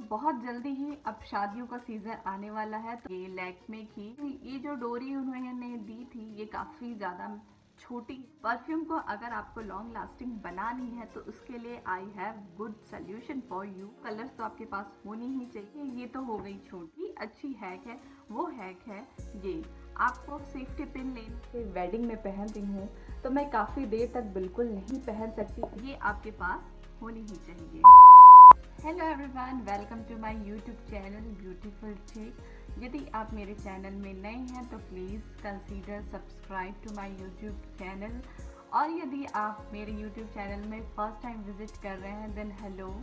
बहुत जल्दी ही अब शादियों का सीजन आने वाला है। तो ये लैक्मे की ये जो डोरी उन्होंने दी थी ये काफी ज्यादा छोटी। परफ्यूम को अगर आपको लॉन्ग लास्टिंग बनानी है तो उसके लिए I have good solution for you. Colours तो आपके पास होनी ही चाहिए। ये तो हो गई छोटी अच्छी हैक है। वो हैक है ये, आपको सेफ्टी पिन लेने से वेडिंग में पहनती हूँ तो मैं काफी देर तक बिल्कुल नहीं पहन सकती। ये आपके पास होनी ही चाहिए। Hello everyone, welcome to my YouTube channel beautiful chic. यदि आप मेरे चैनल में नए हैं तो please consider subscribe to my YouTube channel. और यदि आप मेरे यूट्यूब चैनल में फर्स्ट टाइम विजिट कर रहे हैं देन हेलो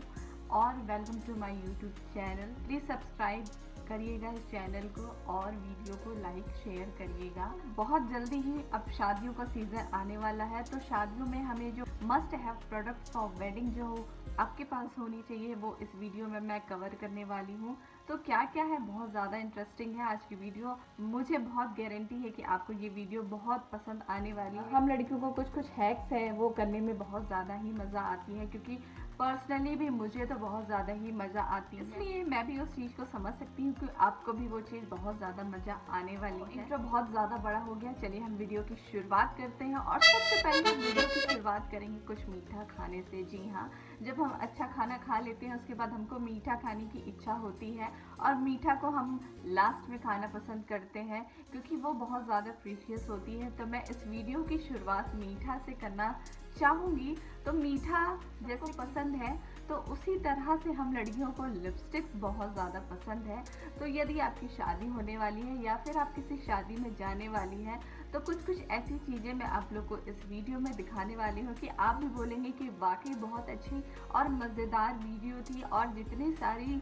और welcome to my YouTube channel. Please subscribe करिएगा इस चैनल को और वीडियो को लाइक शेयर करिएगा। बहुत जल्दी ही अब शादियों का सीजन आने वाला है तो शादियों में हमें जो must have products for wedding जो आपके पास होनी चाहिए वो इस वीडियो में मैं कवर करने वाली हूँ। तो क्या क्या है, बहुत ज़्यादा इंटरेस्टिंग है आज की वीडियो। मुझे बहुत गारंटी है कि आपको ये वीडियो बहुत पसंद आने वाली है। हम लड़कियों को कुछ कुछ हैक्स है वो करने में बहुत ज़्यादा ही मज़ा आती है, क्योंकि पर्सनली भी मुझे तो बहुत ज़्यादा ही मज़ा आती है। इसलिए मैं भी उस चीज़ को समझ सकती हूँ कि आपको भी वो चीज़ बहुत ज़्यादा मज़ा आने वाली है। तो बहुत ज़्यादा बड़ा हो गया, चलिए हम वीडियो की शुरुआत करते हैं। और सबसे पहले हम वीडियो की शुरुआत करेंगे कुछ मीठा खाने से। जी हाँ, जब हम अच्छा खाना खा लेते हैं उसके बाद हमको मीठा खाने की इच्छा होती है और मीठा को हम लास्ट में खाना पसंद करते हैं क्योंकि वो बहुत ज़्यादा प्रीशियस होती है। तो मैं इस वीडियो की शुरुआत मीठा से करना चाहूँगी। तो मीठा जैसे पसंद है तो उसी तरह से हम लड़कियों को लिपस्टिक्स बहुत ज़्यादा पसंद है। तो यदि आपकी शादी होने वाली है या फिर आप किसी शादी में जाने वाली हैं तो कुछ कुछ ऐसी चीज़ें मैं आप लोग को इस वीडियो में दिखाने वाली हूँ कि आप भी बोलेंगे कि वाकई बहुत अच्छी और मज़ेदार वीडियो थी। और जितनी सारी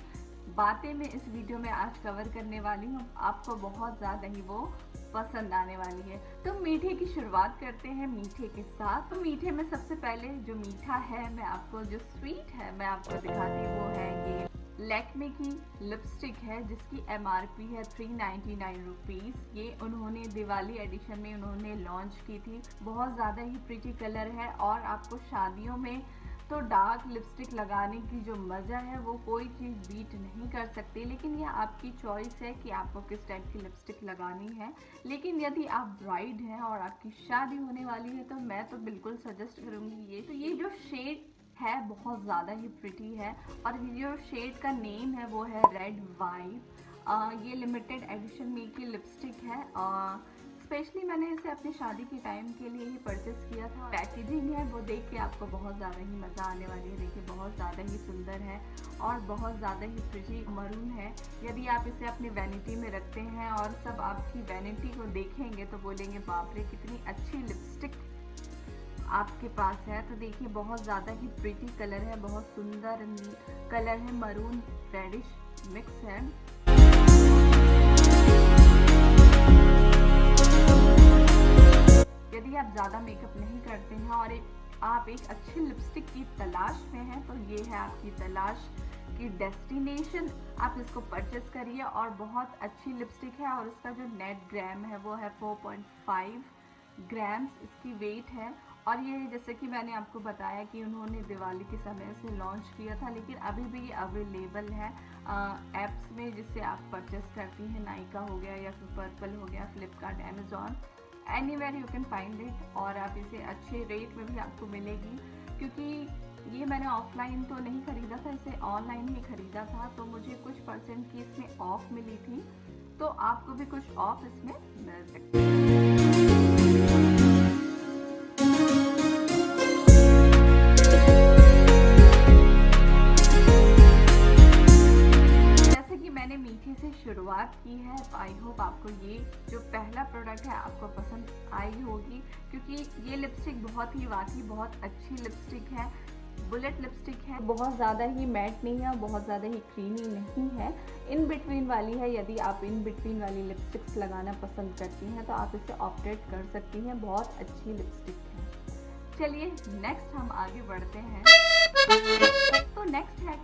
बातें मैं इस वीडियो में आज कवर करने वाली हूँ आपको बहुत ज़्यादा ही वो पसंद आने वाली है। तो मीठे की शुरुआत करते हैं मीठे के साथ। तो मीठे में सबसे पहले जो मीठा है मैं आपको, जो स्वीट है मैं आपको दिखाती हूँ, वो है ये लैक्मे की लिपस्टिक है जिसकी MRP है 399 रुपीज़। ये उन्होंने दिवाली एडिशन में उन्होंने लॉन्च की थी। बहुत ज़्यादा ही प्रिटी कलर है और आपको शादियों में तो डार्क लिपस्टिक लगाने की जो मज़ा है वो कोई चीज़ बीट नहीं कर सकती। लेकिन ये आपकी चॉइस है कि आपको किस टाइप की लिपस्टिक लगानी है। लेकिन यदि आप ब्राइड हैं और आपकी शादी होने वाली है तो मैं तो बिल्कुल सजेस्ट करूँगी ये। तो ये जो शेड है बहुत ज़्यादा ही प्रिटी है और ये जो शेड का नेम है वो है रेड वाइब। ये लिमिटेड एडिशन में की लिपस्टिक है। स्पेशली मैंने इसे अपनी शादी के टाइम के लिए ही परचेस किया था। पैकेजिंग है वो देख के आपको बहुत ज़्यादा ही मज़ा आने वाली है। देखिए बहुत ज़्यादा ही सुंदर है और बहुत ज़्यादा ही प्रिटी मरून है। यदि आप इसे अपनी वैनिटी में रखते हैं और सब आपकी वैनिटी को देखेंगे तो बोलेंगे बाप रे कितनी अच्छी लिपस्टिक आपके पास है। तो देखिए बहुत ज़्यादा ही प्रिटी कलर है, बहुत सुंदर कलर है, मरून रेडिश मिक्स है। यदि आप ज़्यादा मेकअप नहीं करते हैं और आप एक अच्छी लिपस्टिक की तलाश में हैं तो ये है आपकी तलाश की डेस्टिनेशन। आप इसको परचेस करिए और बहुत अच्छी लिपस्टिक है। और इसका जो नेट ग्राम है वो है 4.5 ग्राम्स इसकी वेट है। और ये जैसे कि मैंने आपको बताया कि उन्होंने दिवाली के समय से लॉन्च किया था, लेकिन अभी भी ये अवेलेबल है ऐप्स में जिससे आप परचेस करती हैं। नाइका हो गया या फिर पर्पल हो गया, Flipkart, Amazon, anywhere you can find it. और आप इसे अच्छे रेट में भी आपको मिलेगी क्योंकि ये मैंने ऑफलाइन तो नहीं ख़रीदा था, इसे ऑनलाइन ही ख़रीदा था। तो मुझे कुछ परसेंट की इसमें ऑफ मिली थी, तो आपको भी कुछ ऑफ इसमें मिल सकती है। मैंने मीठे से शुरुआत की है तो आई होप आपको ये जो पहला प्रोडक्ट है आपको पसंद आई होगी, क्योंकि ये लिपस्टिक बहुत ही वाकई बहुत अच्छी लिपस्टिक है। बुलेट लिपस्टिक है, बहुत ज़्यादा ही मैट नहीं है और बहुत ज़्यादा ही क्रीमी नहीं है, इन बिटवीन वाली है। यदि आप इन बिटवीन वाली लिपस्टिक्स लगाना पसंद करती हैं तो आप इसे ऑप्टेट कर सकती हैं। बहुत अच्छी लिपस्टिक है। चलिए नेक्स्ट हम आगे बढ़ते हैं। तो नेक्स्ट है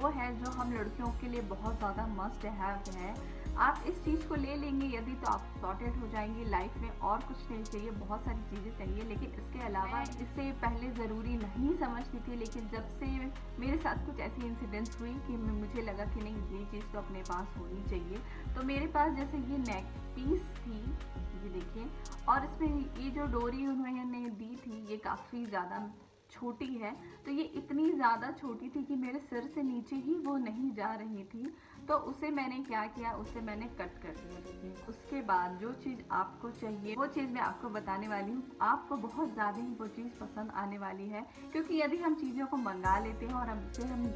वो है जो हम लड़कियों के लिए बहुत ज़्यादा मस्ट हैव है। आप इस चीज़ को ले लेंगे यदि तो आप सॉर्टेड हो जाएंगे लाइफ में। और कुछ नहीं चाहिए, बहुत सारी चीज़ें चाहिए, लेकिन इसके अलावा इससे पहले ज़रूरी नहीं समझती थी, लेकिन जब से मेरे साथ कुछ ऐसी इंसिडेंट्स हुई कि मुझे लगा कि नहीं, ये चीज़ तो अपने पास होनी चाहिए। तो मेरे पास जैसे ये नेक पीस थी, ये देखिए, और इसमें ये जो डोरी उन्होंने दी थी ये काफ़ी ज़्यादा छोटी है। तो ये इतनी ज़्यादा छोटी थी कि मेरे सिर से नीचे ही वो नहीं जा रही थी। तो उसे मैंने क्या किया, उसे मैंने कट कर दिया। देखिए, उसके बाद जो चीज़ आपको चाहिए वो चीज़ मैं आपको बताने वाली हूँ। आपको बहुत ज़्यादा ही वो चीज़ पसंद आने वाली है, क्योंकि यदि हम चीज़ों को मंगा लेते हैं और हम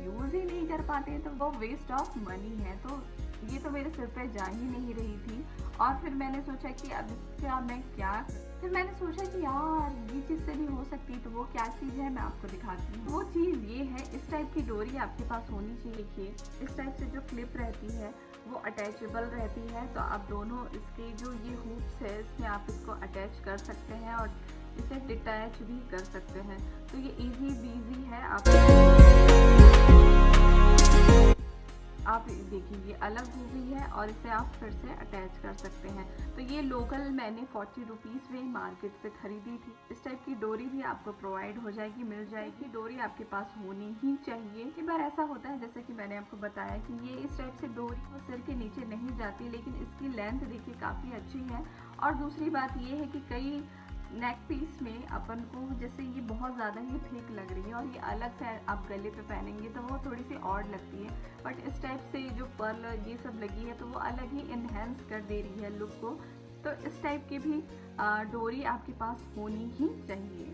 यूज़ ही नहीं कर पाते हैं तो वो वेस्ट ऑफ मनी है। तो ये तो मेरे सिर पे जा ही नहीं रही थी। और फिर मैंने सोचा कि अब इसका मैं क्या, फिर मैंने सोचा कि यार ये चीज़ से भी हो सकती है। तो वो क्या चीज़ है मैं आपको दिखाती हूँ। वो चीज़ ये है, इस टाइप की डोरी आपके पास होनी चाहिए। देखिए, इस टाइप से जो क्लिप रहती है वो अटैचेबल रहती है। तो आप दोनों इसके जो ये हुप्स है इसमें आप इसको अटैच कर सकते हैं और इसे डिटैच भी कर सकते हैं। तो ये इजी बीजी है। आप देखिए, ये अलग हो गई है और इसे आप फिर से अटैच कर सकते हैं। तो ये लोकल मैंने 40 रुपीज़ में मार्केट से खरीदी थी। इस टाइप की डोरी भी आपको प्रोवाइड हो जाएगी, मिल जाएगी। डोरी आपके पास होनी ही चाहिए। कई बार ऐसा होता है, जैसे कि मैंने आपको बताया कि ये इस टाइप से डोरी वो सिर के नीचे नहीं जाती, लेकिन इसकी लेंथ देखिए काफ़ी अच्छी है। और दूसरी बात ये है कि कई नेक पीस में अपन को जैसे ये बहुत ज़्यादा ही थिक लग रही है और ये अलग से आप गले पे पहनेंगे तो वो थोड़ी सी ऑड लगती है। बट इस टाइप से जो पर्ल ये सब लगी है तो वो अलग ही इन्हेंस कर दे रही है लुक को। तो इस टाइप की भी डोरी आपके पास होनी ही चाहिए।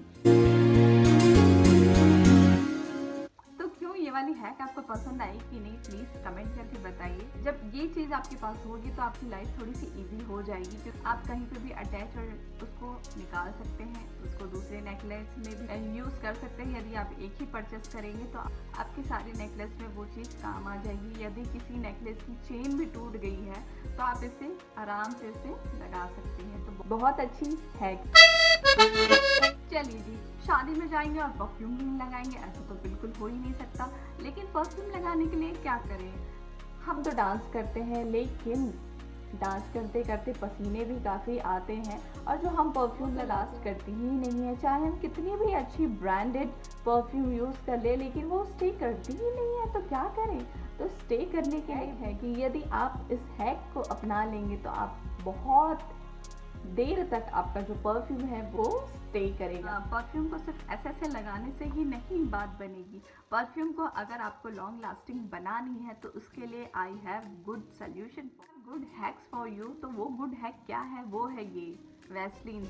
ये वाली हैक आपको पसंद आई कि नहीं, प्लीज़ कमेंट करके बताइए। जब ये चीज़ आपके पास होगी तो आपकी लाइफ थोड़ी सी इजी हो जाएगी, क्योंकि आप कहीं पे भी अटैच और उसको निकाल सकते हैं, उसको दूसरे नेकलेस में भी यूज़ कर सकते हैं। यदि आप एक ही परचेस करेंगे तो आपके सारे नेकलेस में वो चीज़ काम आ जाएगी। यदि किसी नेकलेस की चेन भी टूट गई है तो आप इसे आराम से इसे लगा सकते हैं। तो बहुत अच्छी हैक। चलिए जी, शादी में जाएंगे और परफ्यूम नहीं लगाएंगे, ऐसा तो बिल्कुल हो ही नहीं सकता। लेकिन परफ्यूम लगाने के लिए क्या करें, हम तो डांस करते हैं, लेकिन डांस करते करते पसीने भी काफ़ी आते हैं और जो हम परफ्यूम लास्ट करती ही नहीं है। चाहे हम कितनी भी अच्छी ब्रांडेड परफ्यूम यूज़ कर ले, लेकिन वो स्टे करती ही नहीं है। तो क्या करें, तो स्टे करने के लिए है कि यदि आप इस हैक को अपना लेंगे तो आप बहुत देर तक आपका जो परफ्यूम है वो स्टे करेगा। परफ्यूम को सिर्फ ऐसे लगाने से ही नहीं बात बनेगी। परफ्यूम को अगर आपको लॉन्ग लास्टिंग बनानी है तो उसके लिए I have good solution, good hacks for you. तो वो गुड हैक क्या है, वो है ये वैसलीन।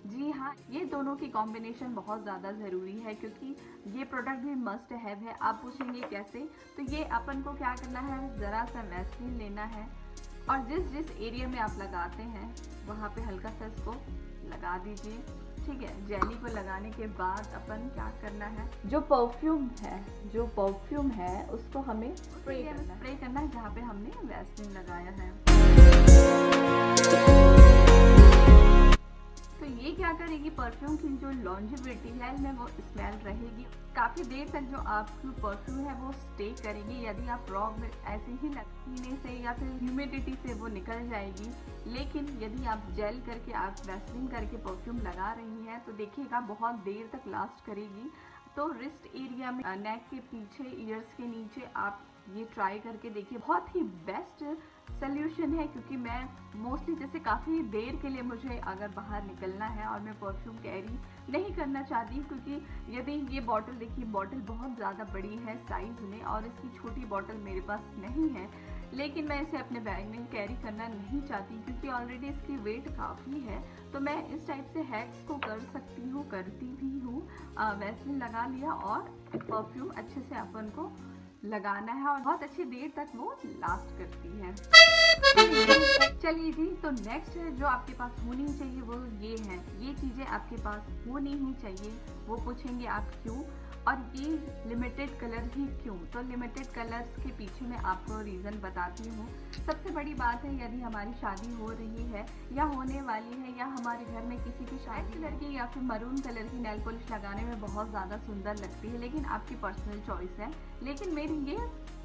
जी हाँ, ये दोनों की कॉम्बिनेशन बहुत ज़्यादा ज़रूरी है, क्योंकि ये प्रोडक्ट भी मस्ट हैव है। आप पूछेंगे कैसे, तो ये अपन को क्या करना है, ज़रा सा वैसलीन लेना है और जिस एरिया में आप लगाते हैं वहाँ पे हल्का सा इसको लगा दीजिए। ठीक है, जेली को लगाने के बाद अपन क्या करना है, जो परफ्यूम है उसको हमें स्प्रे करना है जहाँ पे हमने वैसलीन लगाया है। तो ये क्या करेगी, परफ्यूम की जो लॉन्जिविटी है में वो स्मेल रहेगी, काफ़ी देर तक जो आपकी परफ्यूम है वो स्टे करेगी। यदि आप रॉ में ऐसे ही पसीने से या फिर ह्यूमिडिटी से वो निकल जाएगी, लेकिन यदि आप जेल करके आप वैसलीन करके परफ्यूम लगा रही हैं तो देखिएगा बहुत देर तक लास्ट करेगी। तो रिस्ट एरिया में, नेक के पीछे, ईयर्स के नीचे आप ये ट्राई करके देखिए, बहुत ही बेस्ट सोल्यूशन है। क्योंकि मैं मोस्टली जैसे काफ़ी देर के लिए मुझे अगर बाहर निकलना है और मैं परफ्यूम कैरी नहीं करना चाहती, क्योंकि यदि ये बॉटल देखिए, बॉटल बहुत ज़्यादा बड़ी है साइज़ में और इसकी छोटी बॉटल मेरे पास नहीं है, लेकिन मैं इसे अपने बैग में कैरी करना नहीं चाहती क्योंकि ऑलरेडी इसकी वेट काफ़ी है। तो मैं इस टाइप से हैक्स को कर सकती हूँ, करती भी हूँ। वैसलीन लगा लिया और परफ्यूम अच्छे से अपन को लगाना है और बहुत अच्छी देर तक वो लास्ट करती है। चलिए जी, तो नेक्स्ट जो आपके पास होनी चाहिए वो ये है, ये चीज़ें आपके पास होनी ही चाहिए। वो पूछेंगे आप क्यों, और ये लिमिटेड कलर ही क्यों? तो लिमिटेड कलर्स के पीछे मैं आपको रीज़न बताती हूँ। सबसे बड़ी बात है, यदि हमारी शादी हो रही है या होने वाली है या हमारे घर में किसी की शादी कलर की या फिर मरून कलर की नेल पॉलिश लगाने में बहुत ज़्यादा सुंदर लगती है, लेकिन आपकी पर्सनल चॉइस है। लेकिन मेरी ये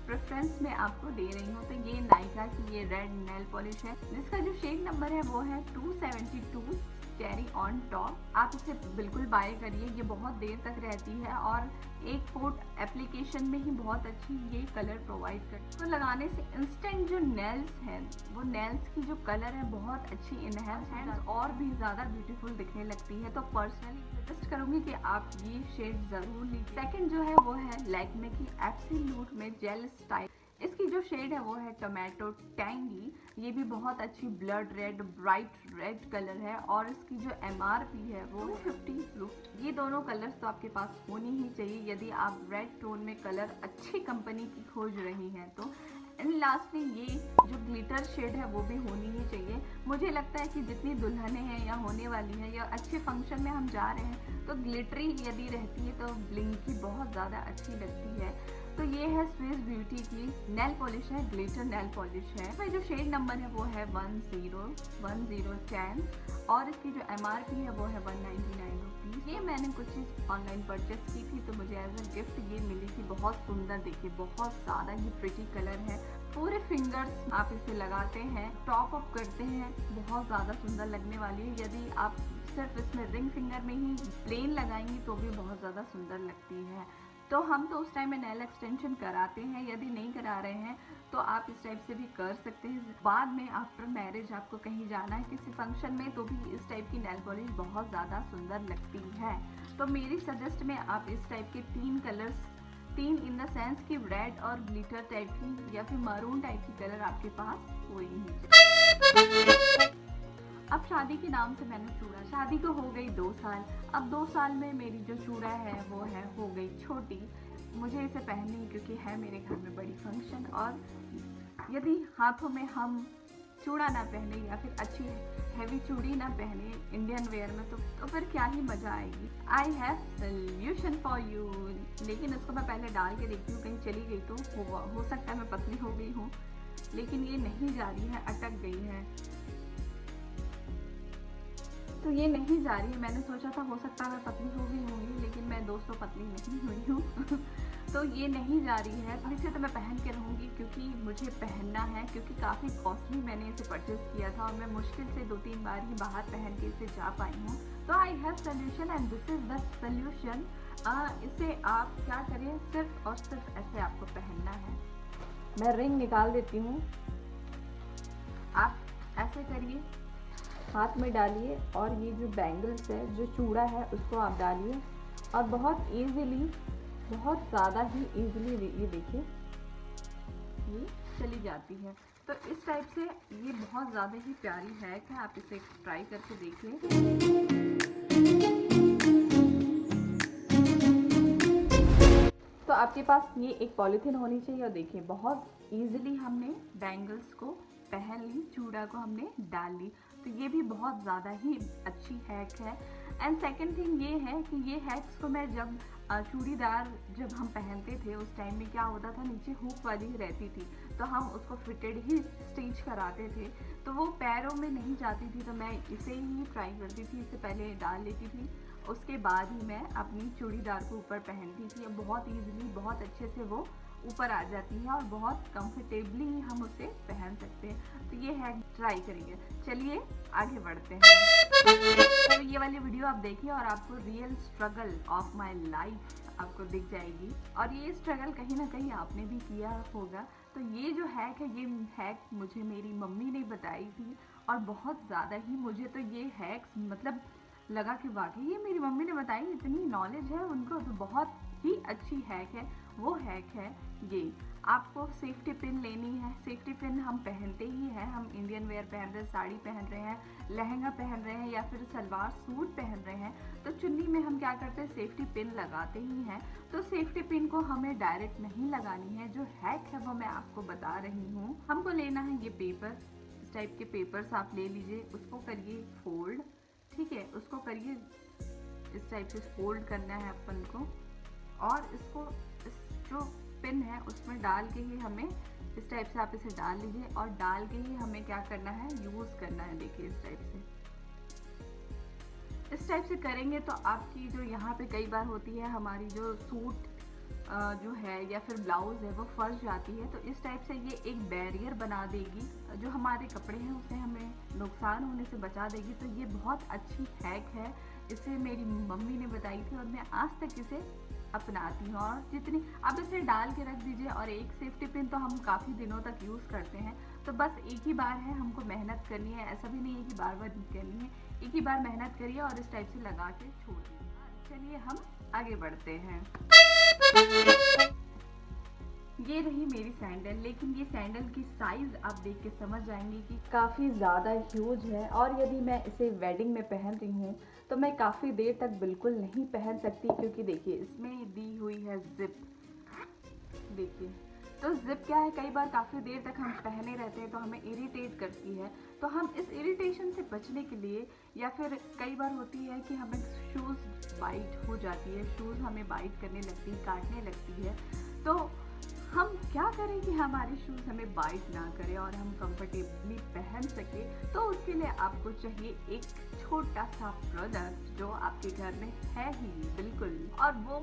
प्रेफरेंस मैं आपको दे रही हूँ। तो ये नायका की ये रेड नेल पॉलिश है, जिसका जो शेड नंबर है वो है 272 चेरी ऑन टॉप। आप इसे बिल्कुल बाय करिए, ये बहुत देर तक रहती है और एक कोट एप्लीकेशन में ही बहुत अच्छी ये कलर प्रोवाइड करती है। तो लगाने से इंस्टेंट जो नेल्स हैं, वो नेल्स की जो कलर है बहुत अच्छी इनहेंस है और भी ज़्यादा ब्यूटीफुल दिखने लगती है। तो पर्सनली सजेस्ट करूँगी कि आप ये शेड ज़रूर लीजिए। सेकेंड जो है वो है लैक्मे की एब्सोल्यूट में जेल स्टाइल। इसकी जो शेड है वो है टोमेटो टैंगी। ये भी बहुत अच्छी blood red, bright red colour है और इसकी जो MRP है वो 250 रुपीज। ये दोनों कलर्स तो आपके पास होनी ही चाहिए यदि आप रेड टोन में कलर अच्छी कंपनी की खोज रही हैं तो। एंड लास्टली ये जो ग्लिटर शेड है वो भी होनी ही चाहिए। मुझे लगता है कि जितनी दुल्हनें हैं या होने वाली हैं या अच्छे फंक्शन में हम जा रहे हैं तो ग्लिटरी यदि रहती है तो ब्लिंकी बहुत ज़्यादा अच्छी लगती है। तो ये है स्विस ब्यूटी की नेल पॉलिश है, ग्लिटर नेल पॉलिश है। तो जो शेड नंबर है वो है 101010 और इसकी जो MRP है वो है 199 रुपीज़। ये मैंने कुछ चीज़ ऑनलाइन परचेस की थी तो मुझे एज अ गिफ्ट ये मिली थी। बहुत सुंदर, देखिए बहुत ज़्यादा ही प्रिटी कलर है। पूरे फिंगर्स आप इसे लगाते हैं, टॉप अप करते हैं, बहुत ज़्यादा सुंदर लगने वाली है। यदि आप सिर्फ इसमें रिंग फिंगर में ही प्लेन लगाएंगी तो भी बहुत ज़्यादा सुंदर लगती है। तो हम तो उस टाइम में नेल एक्सटेंशन कराते हैं, यदि नहीं करा रहे हैं तो आप इस टाइप से भी कर सकते हैं। बाद में आफ्टर मैरिज आपको कहीं जाना है किसी फंक्शन में तो भी इस टाइप की नेल पॉलिश बहुत ज़्यादा सुंदर लगती है। तो मेरी सजेस्ट में आप इस टाइप के 3 कलर्स, 3 इन द सेंस कि रेड और ग्लिटर टाइप की या फिर मरून टाइप की कलर आपके पास कोई नहीं चाहिए। अब शादी के नाम से मैंने चूड़ा, शादी को हो गई 2 साल। अब 2 साल में मेरी जो चूड़ा है वो है हो गई छोटी। मुझे इसे पहननी क्योंकि है मेरे घर में बड़ी फंक्शन, और यदि हाथों में हम चूड़ा ना पहने या फिर अच्छी हैवी चूड़ी ना पहने इंडियन वेयर में तो फिर क्या ही मज़ा आएगी। I have solution for you. लेकिन इसको मैं पहले डाल के देखती हूँ, कहीं चली गई तो हो सकता है मैं पतली हो गई हूँ, लेकिन ये नहीं जा रही है, अटक गई है। तो ये नहीं जा रही है। मैंने सोचा था हो सकता है मैं पतली हो गई होंगी, लेकिन मैं दोस्तों पतली नहीं हुई हूँ। तो ये नहीं जा रही है। इसे तो मैं पहन के रहूँगी क्योंकि मुझे पहनना है, क्योंकि काफ़ी कॉस्टली मैंने इसे परचेज़ किया था और मैं मुश्किल से 2-3 बार ही बाहर पहन के इसे जा पाई हूँ। तो I have solution and this is the solution. इसे आप क्या करें, सिर्फ और सिर्फ ऐसे आपको पहनना है। मैं रिंग निकाल देती हूँ। आप ऐसे करिए, हाथ में डालिए और ये जो बैंगल्स है, जो चूड़ा है, उसको आप डालिए और बहुत इजीली, बहुत ज़्यादा ही इजीली ये देखिए ये चली जाती है। तो इस टाइप से ये बहुत ज़्यादा ही प्यारी हैक है, आप इसे ट्राई करके देखिए। तो आपके पास ये एक पॉलीथीन होनी चाहिए और देखिए बहुत इजीली हमने बैंगल्स को पहन ली, चूड़ा को हमने डाल ली। तो ये भी बहुत ज़्यादा ही अच्छी हैक है। एंड सेकंड थिंग ये है कि ये हैक्स को मैं जब चूड़ीदार जब हम पहनते थे उस टाइम में क्या होता था, नीचे हुक वाली रहती थी तो हम उसको फिटेड ही स्टिच कराते थे, तो वो पैरों में नहीं जाती थी। तो मैं इसे ही ट्राई करती थी, इसे पहले डाल लेती थी, उसके बाद ही मैं अपनी चूड़ीदार को ऊपर पहनती थी। अब बहुत ईजिली, बहुत अच्छे से वो ऊपर आ जाती है और बहुत कंफर्टेबली हम उसे पहन सकते हैं। तो ये हैक ट्राई करिए। चलिए आगे बढ़ते हैं। तो ये वाली वीडियो आप देखिए और आपको real struggle of my life आपको दिख जाएगी, और ये स्ट्रगल कहीं ना कहीं आपने भी किया होगा। तो ये जो हैक है, ये हैक मुझे मेरी मम्मी ने बताई थी और बहुत ज़्यादा ही मुझे तो ये हैक्स मतलब लगा कि वाकई ये मेरी मम्मी ने बताई, इतनी नॉलेज है उनको, तो बहुत ही अच्छी हैक है। वो हैक है ये, आपको सेफ्टी पिन लेनी है। सेफ्टी पिन हम पहनते ही हैं, हम इंडियन वेयर पहन रहे हैं, साड़ी पहन रहे हैं, लहंगा पहन रहे हैं या फिर सलवार सूट पहन रहे हैं, तो चुन्नी में हम क्या करते हैं, सेफ्टी पिन लगाते ही हैं। तो सेफ्टी पिन को हमें डायरेक्ट नहीं लगानी है। जो हैक है वो मैं आपको बता रही हूँ। हमको लेना है ये पेपर, इस टाइप के पेपर्स आप ले लीजिए, उसको करिए फोल्ड, ठीक है, उसको करिए इस टाइप से फोल्ड करना है अपन को, और इसको इस जो पिन है उसमें डाल के ही हमें इस टाइप से आप इसे डाल लीजिए और डाल के ही हमें क्या करना है, यूज़ करना है। देखिए इस टाइप से करेंगे तो आपकी जो यहाँ पे कई बार होती है हमारी जो सूट जो है या फिर ब्लाउज है वो फंस जाती है, तो इस टाइप से ये एक बैरियर बना देगी, जो हमारे कपड़े हैं उसे हमें नुकसान होने से बचा देगी। तो ये बहुत अच्छी हैक है, इसे मेरी मम्मी ने बताई थी और मैं आज तक इसे अपनाती हूँ। और जितनी आप इसे डाल के रख दीजिए, और एक सेफ्टी पिन तो हम काफ़ी दिनों तक यूज़ करते हैं, तो बस एक ही बार है हमको मेहनत करनी है, ऐसा भी नहीं है कि बार बार करनी है, एक ही बार मेहनत करिए और इस टाइप से लगा के छोड़ दीजिए। चलिए हम आगे बढ़ते हैं। ये रही मेरी सैंडल, लेकिन ये सैंडल की साइज़ आप देख के समझ जाएंगे कि काफ़ी ज़्यादा ह्यूज है, और यदि मैं इसे वेडिंग में पहन रही हूँ तो मैं काफ़ी देर तक बिल्कुल नहीं पहन सकती, क्योंकि देखिए इसमें दी हुई है जिप। देखिए तो जिप क्या है, कई बार काफ़ी देर तक हम पहने रहते हैं तो हमें इरिटेट करती है, तो हम इस इरिटेशन से बचने के लिए, या फिर कई बार होती है कि हमें शूज़ बाइट हो जाती है, शूज़ हमें बाइट करने लगती है, काटने लगती है, तो हम क्या करें कि हमारे शूज़ हमें बाइट ना करे और हम कंफर्टेबली पहन सके। तो उसके लिए आपको चाहिए एक छोटा सा प्रोडक्ट जो आपके घर में है ही बिल्कुल, और वो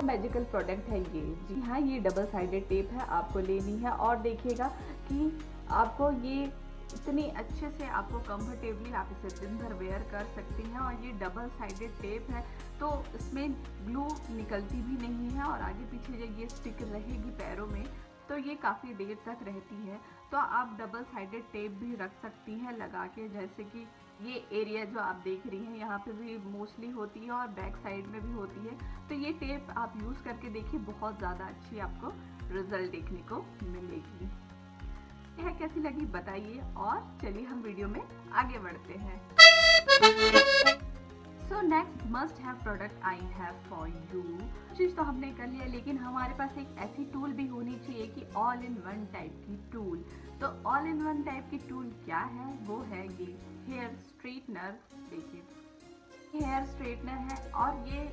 मैजिकल प्रोडक्ट है ये। जी हाँ, ये डबल साइडेड टेप है, आपको लेनी है, और देखिएगा कि आपको ये इतनी अच्छे से आपको कंफर्टेबली आप इसे दिन भर वेयर कर सकती हैं। और ये डबल साइडेड टेप है तो इसमें ग्लू निकलती भी नहीं है, और आगे पीछे जब ये स्टिक रहेगी पैरों में तो ये काफ़ी देर तक रहती है। तो आप डबल साइडेड टेप भी रख सकती हैं लगा के, जैसे कि ये एरिया जो आप देख रही हैं यहाँ पे भी मोस्टली होती है और बैक साइड में भी होती है। तो ये टेप आप यूज़ करके देखिए, बहुत ज़्यादा अच्छी आपको रिजल्ट देखने को मिलेगी। यह कैसी लगी बताइए, और चलिए हम वीडियो में आगे बढ़ते हैं। So next must have product I have for you. चीज़ तो हमने कर लिया, लेकिन हमारे पास एक ऐसी टूल भी होनी चाहिए कि ऑल इन वन टाइप की टूल। तो ऑल इन वन टाइप की टूल क्या है, वो है ये हेयर स्ट्रेटनर। देखिए हेयर स्ट्रेटनर है, और ये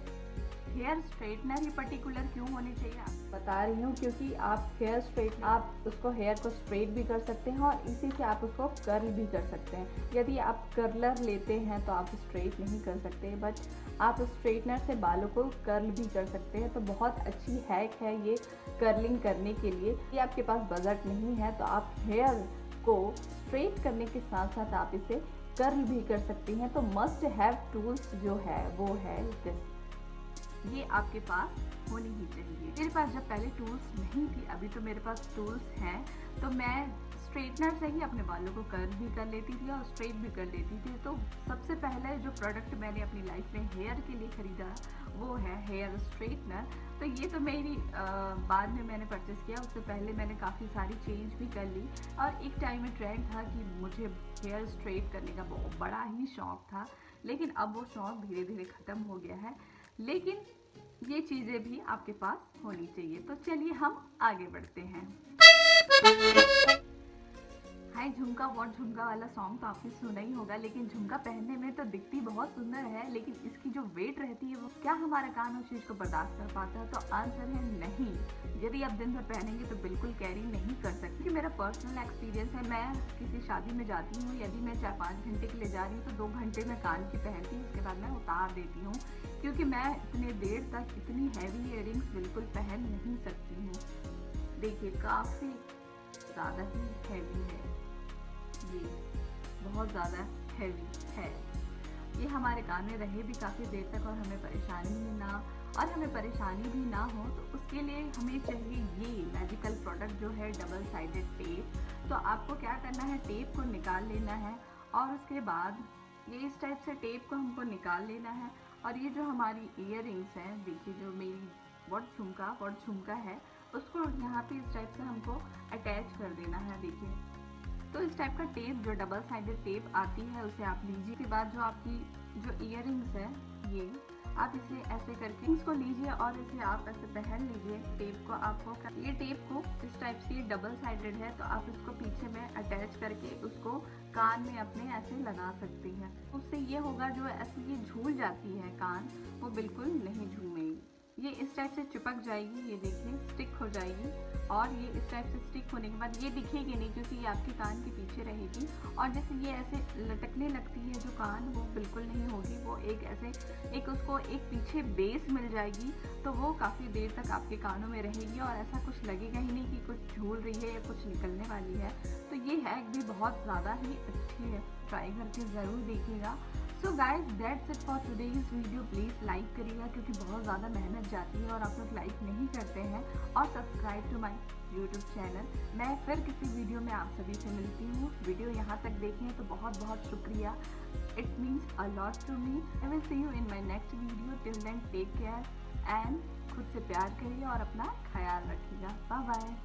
हेयर स्ट्रेटनर ही पर्टिकुलर क्यों होनी चाहिए आप बता रही हूँ, क्योंकि आप उसको हेयर को स्ट्रेट भी कर सकते हैं और इसी से आप उसको कर्ल भी कर सकते हैं। यदि आप कर्लर लेते हैं तो आप स्ट्रेट नहीं कर सकते, बट आप स्ट्रेटनर से बालों को कर्ल भी कर सकते हैं। तो बहुत अच्छी हैक है ये कर्लिंग करने के लिए। यदि आपके पास बजट नहीं है तो आप हेयर को स्ट्रेट करने के साथ साथ आप इसे कर्ल भी कर सकती हैं। तो मस्ट हैव टूल्स जो है वो है दिस, ये आपके पास होनी ही चाहिए। मेरे पास जब पहले टूल्स नहीं थी, अभी तो मेरे पास टूल्स हैं, तो मैं स्ट्रेटनर से ही अपने बालों को कर्ल भी कर लेती थी और स्ट्रेट भी कर लेती थी। तो सबसे पहले जो प्रोडक्ट मैंने अपनी लाइफ में हेयर के लिए ख़रीदा वो है हेयर स्ट्रेटनर। तो ये तो मेरी बाद में मैंने परचेस किया, उससे पहले मैंने काफ़ी सारी चेंज भी कर ली। और एक टाइम में ट्रेंड था कि मुझे हेयर स्ट्रेट करने का बहुत बड़ा ही शौक़ था, लेकिन अब वो शौक़ धीरे धीरे ख़त्म हो गया है। लेकिन ये चीज़ें भी आपके पास होनी चाहिए। तो चलिए हम आगे बढ़ते हैं। हाय झुमका वॉट झुमका वाला सॉन्ग तो आपने सुना ही होगा, लेकिन झुमका पहनने में तो दिखती बहुत सुंदर है, लेकिन इसकी जो वेट रहती है वो क्या हमारा कान उस चीज़ को बर्दाश्त कर पाता है? तो आंसर है नहीं। यदि आप दिन भर पहनेंगे तो बिल्कुल कैरी नहीं कर सकते। क्योंकि मेरा पर्सनल एक्सपीरियंस है, मैं किसी शादी में जाती हूँ, यदि मैं 4-5 घंटे के लिए जा रही हूँ तो 2 घंटे मैं कान की पहनती हूँ, उसके बाद मैं उतार देती हूँ, क्योंकि मैं इतने देर तक इतनी हैवी इयररिंग्स बिल्कुल पहन नहीं सकती हूँ। देखिए काफ़ी ज़्यादा ही हैवी है, ये बहुत ज़्यादा हैवी है। ये हमारे कान में रहे भी काफ़ी देर तक और हमें परेशानी भी ना हो, तो उसके लिए हमें चाहिए ये मैजिकल प्रोडक्ट जो है डबल साइडेड टेप। तो आपको क्या करना है, टेप को निकाल लेना है, और उसके बाद ये इस टाइप से टेप को हमको निकाल लेना है। और ये जो हमारी इयररिंग्स हैं, देखिए जो मेरी वॉट झुमका है, उसको यहाँ पे इस टाइप से हमको अटैच कर देना है। देखिए तो इस टाइप का टेप जो डबल साइडेड टेप आती है उसे आप लीजिए। के बाद जो आपकी जो इयररिंग्स है ये आप इसे ऐसे करके इसको लीजिए और इसे आप ऐसे पहन लीजिए। टेप को आपको, ये टेप को इस टाइप से डबल साइडेड है, तो आप इसको पीछे में अटैच करके उसको कान में अपने ऐसे लगा सकती हैं। उससे ये होगा जो ऐसे ये झूल जाती है कान, वो बिल्कुल नहीं झूमेगी। ये इस टाइप से चिपक जाएगी, ये देखिए स्टिक हो जाएगी। और ये इस टाइप से स्टिक होने के बाद ये दिखेगी नहीं, क्योंकि ये आपके कान के पीछे रहेगी। और जैसे ये ऐसे लटकने लगती है जो कान, वो बिल्कुल नहीं होगी। वो एक ऐसे एक उसको एक पीछे बेस मिल जाएगी, तो वो काफ़ी देर तक आपके कानों में रहेगी और ऐसा कुछ लगेगा ही नहीं कि कुछ झूल रही है या कुछ निकलने वाली है। तो ये हैक भी बहुत ज़्यादा ही अच्छी है, ट्राई करके ज़रूर देखिएगा। So guys that's it for today's video. Please like करिएगा, क्योंकि बहुत ज़्यादा मेहनत जाती है और आप लोग लाइक नहीं करते हैं। और subscribe to my YouTube channel. मैं फिर किसी वीडियो में आप सभी से मिलती हूँ। वीडियो यहाँ तक देखें तो बहुत बहुत शुक्रिया। It means a lot to me. I will see you in my next video. Till then take care and खुद से प्यार करिए और अपना ख्याल रखिएगा। Bye bye.